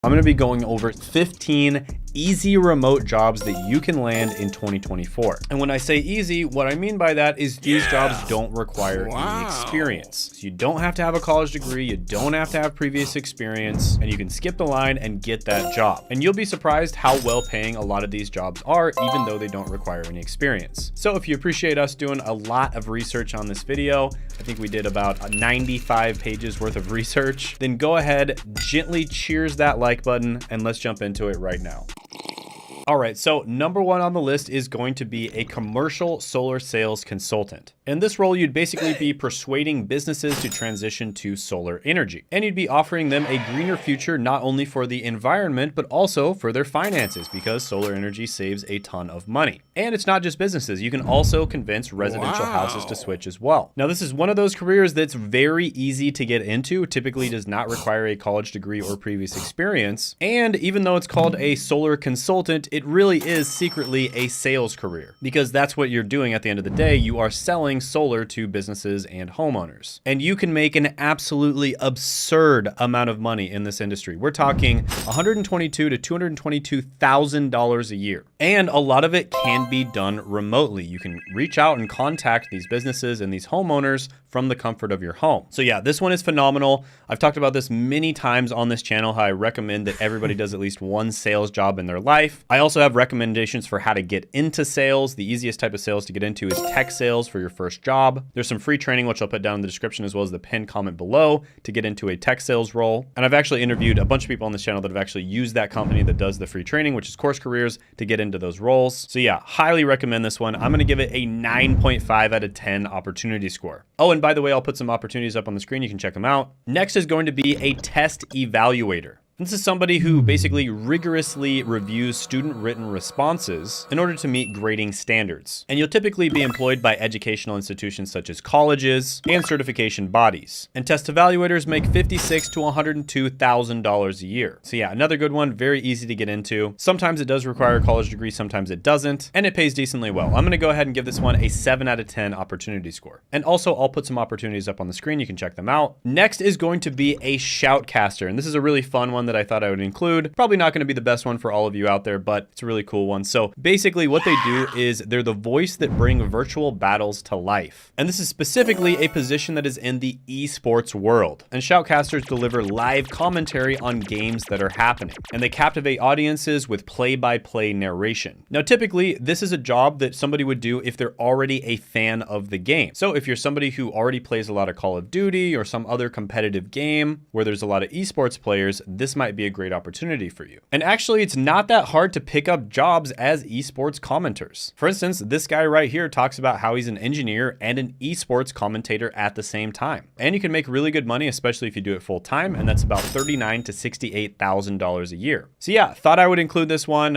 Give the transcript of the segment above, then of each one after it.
I'm gonna be going over 15 easy remote jobs that you can land in 2024. And when I say easy, what I mean by that is these jobs don't require any experience. So you don't have to have a college degree, you don't have to have previous experience, and you can skip the line and get that job. And you'll be surprised how well paying a lot of these jobs are, even though they don't require any experience. So if you appreciate us doing a lot of research on this video, I think we did about 95 pages worth of research, then go ahead, gently cheers that like button, and let's jump into it right now. All right, so number one on the list is going to be a commercial solar sales consultant. In this role, you'd basically be persuading businesses to transition to solar energy. And you'd be offering them a greener future, not only for the environment, but also for their finances, because solar energy saves a ton of money. And it's not just businesses. You can also convince residential houses to switch as well. Now, this is one of those careers that's very easy to get into, typically does not require a college degree or previous experience. And even though it's called a solar consultant, it really is secretly a sales career, because that's what you're doing at the end of the day. You are selling solar to businesses and homeowners. And you can make an absolutely absurd amount of money in this industry. We're talking $122,000 to $222,000 a year. And a lot of it can be done remotely. You can reach out and contact these businesses and these homeowners from the comfort of your home. So yeah, this one is phenomenal. I've talked about this many times on this channel, how I recommend that everybody does at least one sales job in their life. I also have recommendations for how to get into sales. The easiest type of sales to get into is tech sales for your first job. There's some free training, which I'll put down in the description, as well as the pinned comment below, to get into a tech sales role. And I've actually interviewed a bunch of people on this channel that have actually used that company that does the free training, which is Course Careers, to get into those roles. So yeah, highly recommend this one. I'm gonna give it a 9.5 out of 10 opportunity score. Oh, and by the way, I'll put some opportunities up on the screen. You can check them out. Next is going to be a test evaluator. This is somebody who basically rigorously reviews student written responses in order to meet grading standards. And you'll typically be employed by educational institutions such as colleges and certification bodies. And test evaluators make $56,000 to $102,000 a year. So yeah, another good one, very easy to get into. Sometimes it does require a college degree, sometimes it doesn't, and it pays decently well. I'm gonna go ahead and give this one a 7 out of 10 opportunity score. And also I'll put some opportunities up on the screen, you can check them out. Next is going to be a shoutcaster, and this is a really fun one that I thought I would include. Probably not going to be the best one for all of you out there, but it's a really cool one. So basically what they do is they're the voice that bring virtual battles to life. And this is specifically a position that is in the esports world. And shoutcasters deliver live commentary on games that are happening. And they captivate audiences with play-by-play narration. Now, typically, this is a job that somebody would do if they're already a fan of the game. So if you're somebody who already plays a lot of Call of Duty or some other competitive game where there's a lot of esports players, this might be a great opportunity for you. And actually, it's not that hard to pick up jobs as esports commenters. For instance, this guy right here talks about how he's an engineer and an esports commentator at the same time. And you can make really good money, especially if you do it full time, and that's about $39,000 to $68,000 a year. So yeah, thought I would include this one.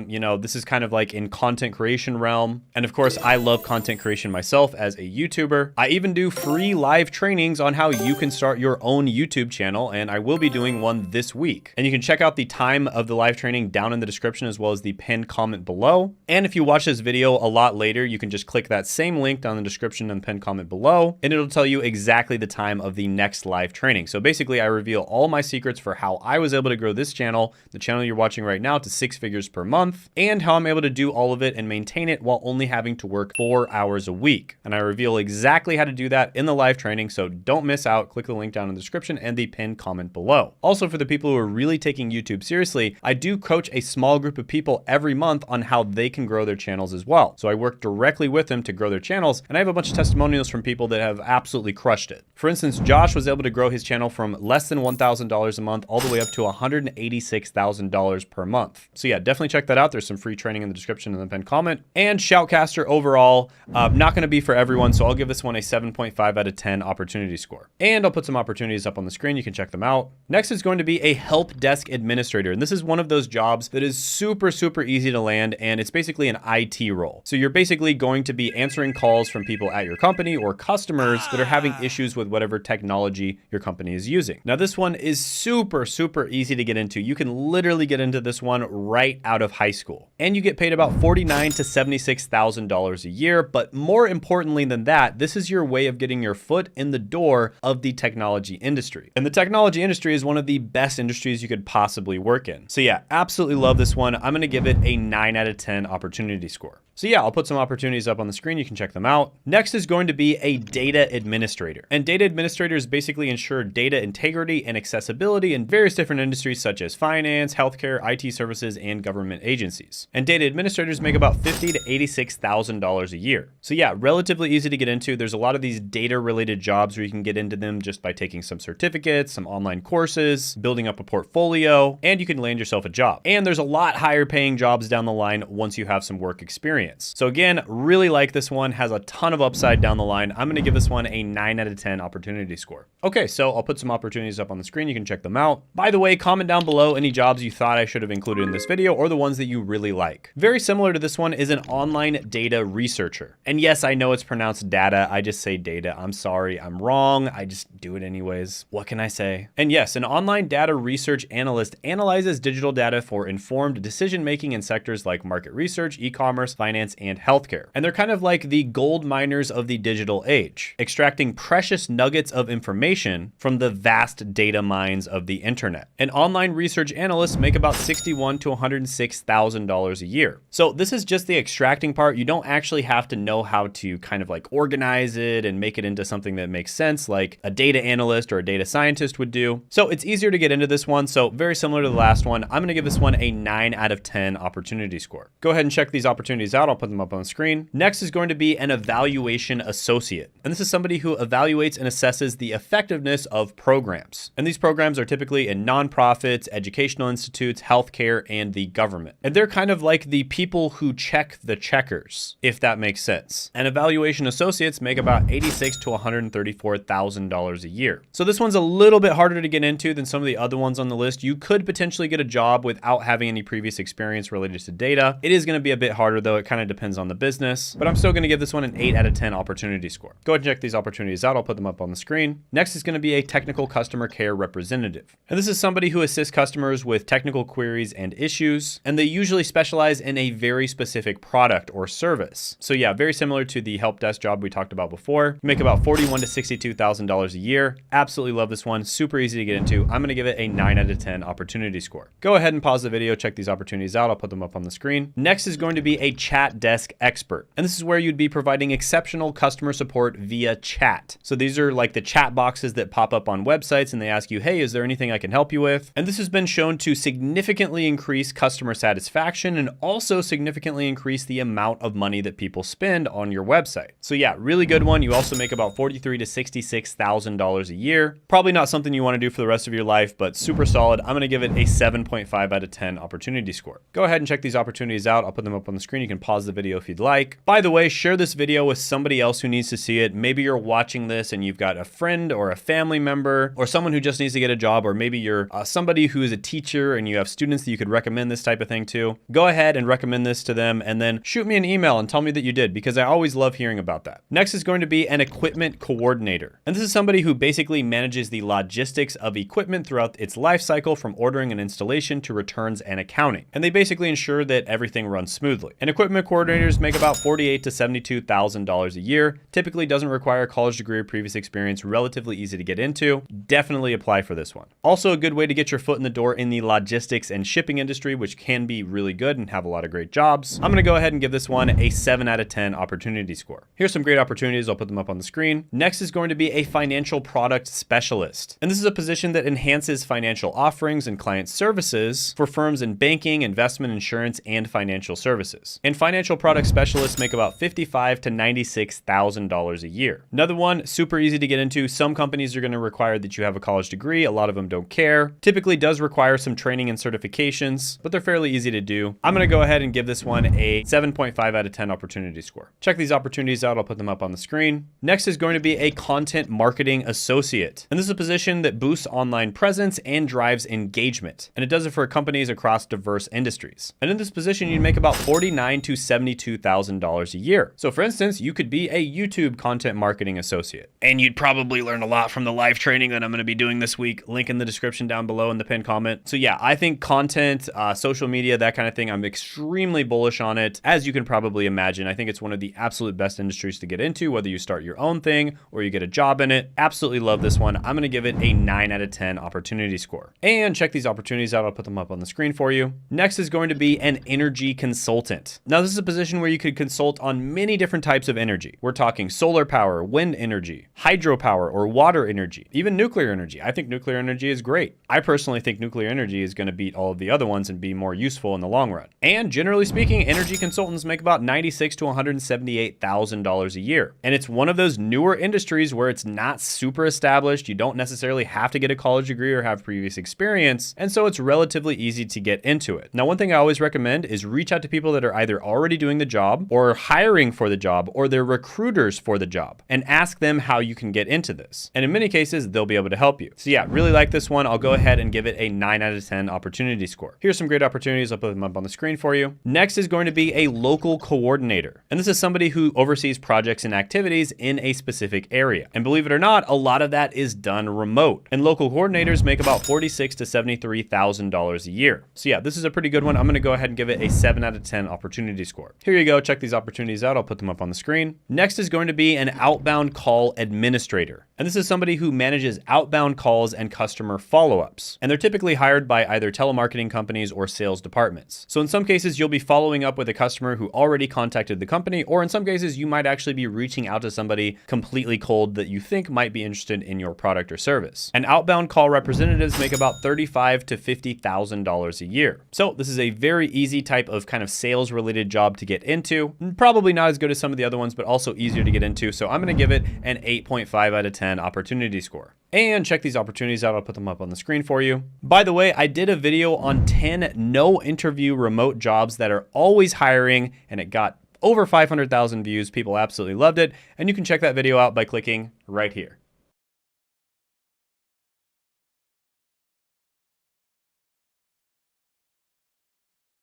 You know, this is kind of like in content creation realm. And of course, I love content creation myself as a YouTuber. I even do free live trainings on how you can start your own YouTube channel, and I will be doing one this week. And you can check out the time of the live training down in the description, as well as the pinned comment below. And if you watch this video a lot later, you can just click that same link down in the description and pinned comment below, and it'll tell you exactly the time of the next live training. So basically, I reveal all my secrets for how I was able to grow this channel, the channel you're watching right now, to 6 figures per month, and how I'm able to do all of it and maintain it while only having to work 4 hours a week. And I reveal exactly how to do that in the live training, so don't miss out. Click the link down in the description and the pinned comment below. Also, for the people who are really taking YouTube seriously, I do coach a small group of people every month on how they can grow their channels as well. So I work directly with them to grow their channels, and I have a bunch of testimonials from people that have absolutely crushed it. For instance, Josh was able to grow his channel from less than $1,000 a month all the way up to $186,000 per month. So yeah, definitely check that out. There's some free training in the description and the pinned comment. And Shoutcaster overall, not going to be for everyone, so I'll give this one a 7.5 out of 10 opportunity score. And I'll put some opportunities up on the screen. You can check them out. Next is going to be a help desk administrator. And this is one of those jobs that is super easy to land, and it's basically an IT role. So you're basically going to be answering calls from people at your company or customers that are having issues with whatever technology your company is using. Now, this one is super easy to get into. You can literally get into this one right out of high school. And you get paid about $49,000 to $76,000 a year. But more importantly than that, this is your way of getting your foot in the door of the technology industry. And the technology industry is one of the best industries you could possibly work in. So yeah, absolutely love this one. I'm going to give it a 9 out of 10 opportunity score. So yeah, I'll put some opportunities up on the screen. You can check them out. Next is going to be a data administrator. And data administrators basically ensure data integrity and accessibility in various different industries such as finance, healthcare, IT services, and government agencies. And data administrators make about $50,000 to $86,000 a year. So yeah, relatively easy to get into. There's a lot of these data related jobs where you can get into them just by taking some certificates, some online courses, building up a portfolio, and you can land yourself a job. And there's a lot higher paying jobs down the line once you have some work experience. So again, really like this one, has a ton of upside down the line. I'm gonna give this one a 9 out of 10 opportunity score. Okay, so I'll put some opportunities up on the screen. You can check them out. By the way, comment down below any jobs you thought I should have included in this video or the ones that you really like. Very similar to this one is an online data researcher. And yes, I know it's pronounced data. I just say data. I'm sorry, I'm wrong. I just do it anyways. What can I say? And yes, an online data research analyst analyzes digital data for informed decision-making in sectors like market research, e-commerce, finance, and healthcare. And they're kind of like the gold miners of the digital age, extracting precious nuggets of information from the vast data mines of the internet. And online research analysts make about $61,000 to $106,000 a year. So this is just the extracting part. You don't actually have to know how to kind of like organize it and make it into something that makes sense like a data analyst or a data scientist would do. So it's easier to get into this one. So very similar to the last one, I'm going to give this one a 9 out of 10 opportunity score. Go ahead and check these opportunities out. I'll put them up on the screen. Next is going to be an evaluation associate. And this is somebody who evaluates and assesses the effectiveness of programs. And these programs are typically in nonprofits, educational institutes, healthcare, and the government. And they're kind of like the people who check the checkers, if that makes sense. And evaluation associates make about $86,000 to $134,000 a year. So this one's a little bit harder to get into than some of the other ones on the list. You could potentially get a job without having any previous experience related to data. It is going to be a bit harder though. It kind of depends on the business, but I'm still going to give this one an 8 out of 10 opportunity score. Go ahead and check these opportunities out. I'll put them up on the screen. Next is going to be a technical customer care representative. And this is somebody who assists customers with technical queries and issues, and they usually specialize in a very specific product or service. So yeah, very similar to the help desk job we talked about before. You make about $41,000 to $62,000 a year. Absolutely love this one. Super easy to get into. I'm going to give it a 9 out of 10 opportunity score. Go ahead and pause the video, check these opportunities out. I'll put them up on the screen. Next is going to be a chat desk expert. And this is where you'd be providing exceptional customer support via chat. So these are like the chat boxes that pop up on websites and they ask you, hey, is there anything I can help you with? And this has been shown to significantly increase customer satisfaction and also significantly increase the amount of money that people spend on your website. So yeah, really good one. You also make about $43,000 to $66,000 a year. Probably not something you want to do for the rest of your life, but super solid. I'm going to give it a 7.5 out of 10 opportunity score. Go ahead and check these opportunities out. I'll put them up on the screen. You can pause the video if you'd like. By the way, share this video with somebody else who needs to see it. Maybe you're watching this and you've got a friend or a family member or someone who just needs to get a job, or maybe you're somebody who is a teacher and you have students that you could recommend this type of thing to. Go ahead and recommend this to them and then shoot me an email and tell me that you did, because I always love hearing about that. Next is going to be an equipment coordinator. And this is somebody who basically manages the logistics of equipment throughout its life cycle, from ordering and installation to returns and accounting. And they basically ensure that everything runs smoothly. And equipment coordinators make about $48,000 to $72,000 a year. Typically doesn't require a college degree or previous experience. Relatively easy to get into. Definitely apply for this one. Also a good way to get your foot in the door in the logistics and shipping industry, which can be really good and have a lot of great jobs. I'm going to go ahead and give this one a 7 out of 10 opportunity score. Here's some great opportunities. I'll put them up on the screen. Next is going to be a financial product specialist. And this is a position that enhances financial offerings and client services for firms in banking, investment, insurance, and financial services. And financial product specialists make about $55,000 to $96,000 a year. Another one, super easy to get into. Some companies are going to require that you have a college degree. A lot of them don't care. Typically does require some training and certifications, but they're fairly easy to do. I'm going to go ahead and give this one a 7.5 out of 10 opportunity score. Check these opportunities out. I'll put them up on the screen. Next is going to be a content marketing associate. And this is a position that boosts online presence and drives engagement. And it does it for companies across diverse industries. And in this position, you'd make about $49,000 to $72,000 a year. So for instance, you could be a YouTube content marketing associate. And you'd probably learn a lot from the live training that I'm going to be doing this week. Link in the description down below in the pinned comment. So yeah, I think content, social media, that kind of thing, I'm extremely bullish on it. As you can probably imagine, I think it's one of the absolute best industries to get into, whether you start your own thing or you get a job in it. Absolutely love this one. I'm going to give it a 9 out of 10 opportunity score. And check these opportunities out. I'll put them up on the screen for you. Next is going to be an energy consultant. Now, this is a position where you could consult on many different types of energy. We're talking solar power, wind energy, hydropower, or water energy, even nuclear energy. I think nuclear energy is great. I personally think nuclear energy is going to beat all of the other ones and be more useful in the long run. And generally speaking, energy consultants make about $96,000 to $178,000 a year. And it's one of those newer industries where it's not super established. You don't necessarily have to get a college degree or have previous experience. And so it's relatively easy to get into it. Now, one thing I always recommend is reach out to people that are either already doing the job or hiring for the job, or they're recruiters for the job, and ask them how you can get into this. And in many cases, they'll be able to help you. So yeah, really like this one. I'll go ahead and give it a 9 out of 10 opportunity score. Here's some great opportunities. I'll put them up on the screen for you. Next is going to be a local coordinator. And this is somebody who oversees projects and activities in a specific area. And believe it or not, a lot of that is done remote. And local coordinators make about $46,000 to $73,000 a year. So yeah, this is a pretty good one. I'm going to go ahead and give it a 7 out of 10 opportunity score. Here you go. Check these opportunities out. I'll put them up on the screen. Next is going to be an outbound call administrator. And this is somebody who manages outbound calls and customer follow-ups. And they're typically hired by either telemarketing companies or sales departments. So in some cases, you'll be following up with a customer who already contacted the company, or in some cases, you might actually be reaching out to somebody completely cold that you think might be interested in your product or service. And outbound call representatives make about $35,000 to $50,000 a year. So this is a very easy type of kind of sales related job to get into. Probably not as good as some of the other ones, but also easier to get into. So I'm going to give it an 8.5 out of 10 opportunity score. And check these opportunities out. I'll put them up on the screen for you. By the way, I did a video on 10 no interview remote jobs that are always hiring, and it got over 500,000 views. People absolutely loved it. And you can check that video out by clicking right here.